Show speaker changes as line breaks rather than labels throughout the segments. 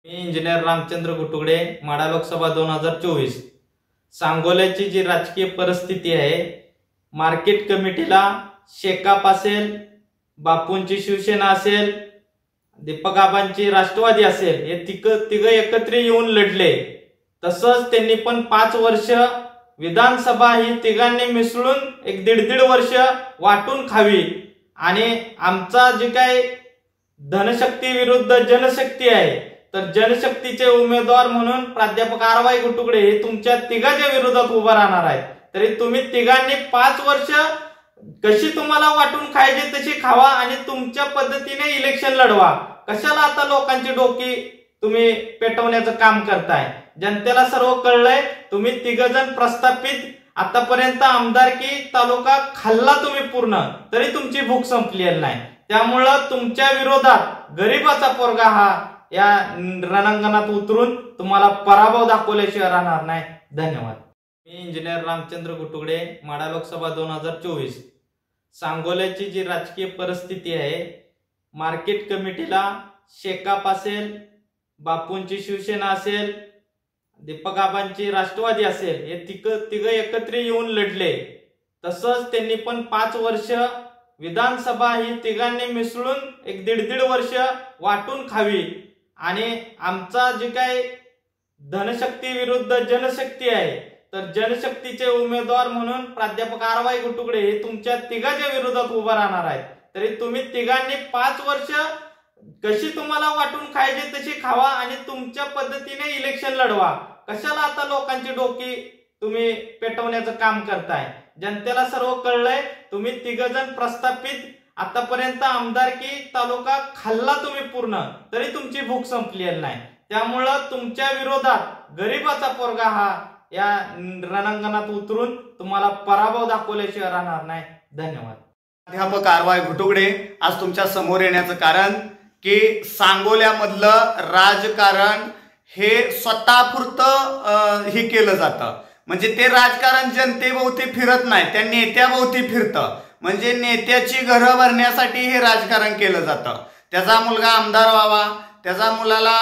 मी engineer Ramchandra गुटुगडे, Madha Lok Sabha 2024। सांगोल्याची जी राजकीय परिस्थिती आहे, मार्केट कमिटीला शेकाप असेल, बापूंची शिवसेना असेल, दीपक आबांची राष्ट्रवादी असेल, हे तिघ एकत्र येऊन लढले। तसंच त्यांनी पण 5 वर्ष विधानसभा ही तिघांनी मिसळून एक दीड वर्ष वाटून खावी आणि आमचा जे काही धनशक्ती विरुद्ध जनशक्ती आहे, तर जनशक्तीचे उमेदवार म्हणून प्राध्यापक आर.वाय. गुटुगडे हे तुमच्या तिघांच्या विरोधात उभा राहणार आहेत। तरी तुम्ही तिघांनी 5 वर्ष कशी तुम्हाला वाटून खायची तशी खावा आणि तुमच्या पद्धतीने इलेक्शन लढवा। कशाला आता लोकांची डोकी तुम्ही पेटवण्याचं काम करताय? जनतेला सर्व कळलंय। तुम्ही तिघजण प्रस्थापित आतापर्यंत आमदारकी तालुका खाल्ला तुम्ही पूर्ण, तरी तुमची भूक संपलेली नाही। त्यामुळं तुमच्या विरोधात गरीबाचा पोरगा हा या रणांगणात उतरून तुम्हाला पराभव दाखवल्याशिवाय राहणार नाही। धन्यवाद। मी इंजिनियर रामचंद्र गुटुगडे, माढा लोकसभा 2024। सांगोल्याची जी राजकीय परिस्थिती आहे, मार्केट कमिटीला शेकाप असेल, बापूंची शिवसेना असेल, दीपक आबांची राष्ट्रवादी असेल, हे तिघ एकत्र येऊन लढले। तसंच त्यांनी पण 5 वर्ष विधानसभा ही तिघांनी मिसळून एक दीड वर्ष वाटून खावी आणि आमचा जे काही धनशक्ती विरुद्ध जनशक्ती आहे, तर जनशक्तीचे उमेदवार म्हणून प्राध्यापक आर.वाय. गुटुगडे हे तुमच्या तिघांच्या विरोधात उभा राहणार आहेत। तरी तुम्ही तिघांनी 5 वर्ष कशी तुम्हाला वाटून खायची तशी खावा आणि तुमच्या पद्धतीने इलेक्शन लढवा। कशाला आता लोकांची डोकी तुम्ही पेटवण्याचं काम करताय? जनतेला सर्व कळलंय। तुम्ही तिघजण प्रस्थापित आतापर्यंत आमदारकी तालुका खाल्ला तुम्ही पूर्ण, तरी तुमची भूक संपलेली नाही। त्यामुळं तुमच्या विरोधात गरीबाचा पोरगा हा या रणांगणात उतरून तुम्हाला पराभव दाखवल्याशिवाय राहणार नाही। धन्यवाद।
प्राध्यापक आर.वाय. गुटुगडे आज तुमच्या समोर येण्याचं कारण की सांगोल्यामधलं राजकारण हे स्वतःपुरतं हे केलं जातं। म्हणजे ते राजकारण जनतेभोवती फिरत नाही, त्या नेत्याभोवती फिरतं। म्हणजे नेत्याची घरं भरण्यासाठी हे राजकारण केलं जातं। त्याचा मुलगा आमदार व्हावा, त्याचा मुलाला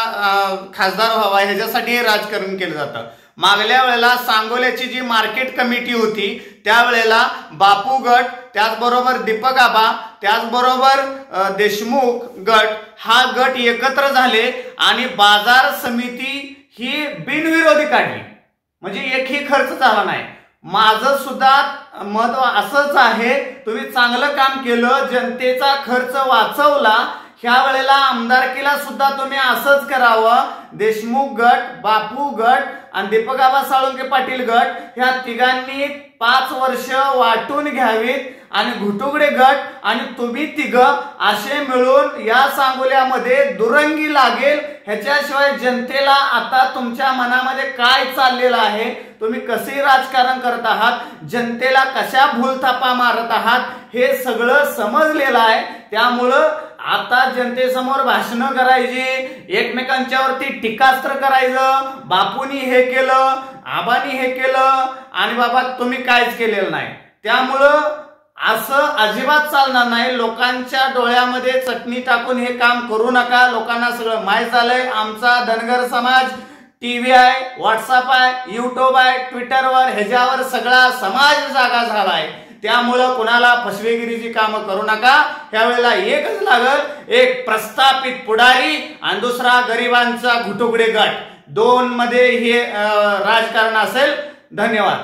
खासदार व्हावा, ह्याच्यासाठी हे राजकारण केलं जातं। मागल्या वेळेला सांगोल्याची जी मार्केट कमिटी होती, त्यावेळेला बापू गट, त्याचबरोबर दीपक आबा, त्याचबरोबर देशमुख गट, हा गट एकत्र झाले आणि बाजार समिती ही बिनविरोधी काढली। म्हणजे एकही खर्च झाला नाही। माझं सुद्धा मत असंच आहे, तुम्ही चांगलं काम केलं, जनतेचा खर्च वाचवला। ह्या वेळेला आमदारकीला सुद्धा तुम्ही असंच करावं। देशमुख गट, बापू गट आणि दीपक आबा साळुंके पाटील गट ह्या तिघांनी 5 वर्ष वाटून घ्यावीत आणि गुटुगडे गट आणि तुम्ही तिघ असे मिळून या सांगोल्यामध्ये दुरंगी लागेल। ह्याच्याशिवाय जनतेला आता तुमच्या मनामध्ये काय चाललेलं आहे, तुम्ही कसे राजकारण करत आहात, जनतेला कशा भूलथापा मारत आहात, हे सगळं समजलेलं आहे। त्यामुळं आता जनतेसमोर भाषणं करायची, एकमेकांच्यावरती टीकास्त्र करायचं, बापूंनी हे केलं, आबांनी हे केलं आणि बाबा तुम्ही काहीच केलेलं नाही। त्यामुळं असं अजिबात चालणार नाही। लोकांच्या डोळ्यामध्ये चटणी टाकून हे काम करू नका। लोकांना सगळं माहीत झालंय। आमचा धनगर समाज टीव्ही आहे, व्हॉट्सअप आहे, युट्यूब आहे, ट्विटरवर, ह्याच्यावर सगळा समाज जागा झालाय। त्यामुळं कुणाला फसवेगिरीची कामं करू नका। ह्यावेळेला एकच लागल, एक प्रस्थापित पुढारी आणि दुसरा गरिबांचा गुटुगडे गट, 2 मध्ये हे राजकारण असेल। धन्यवाद।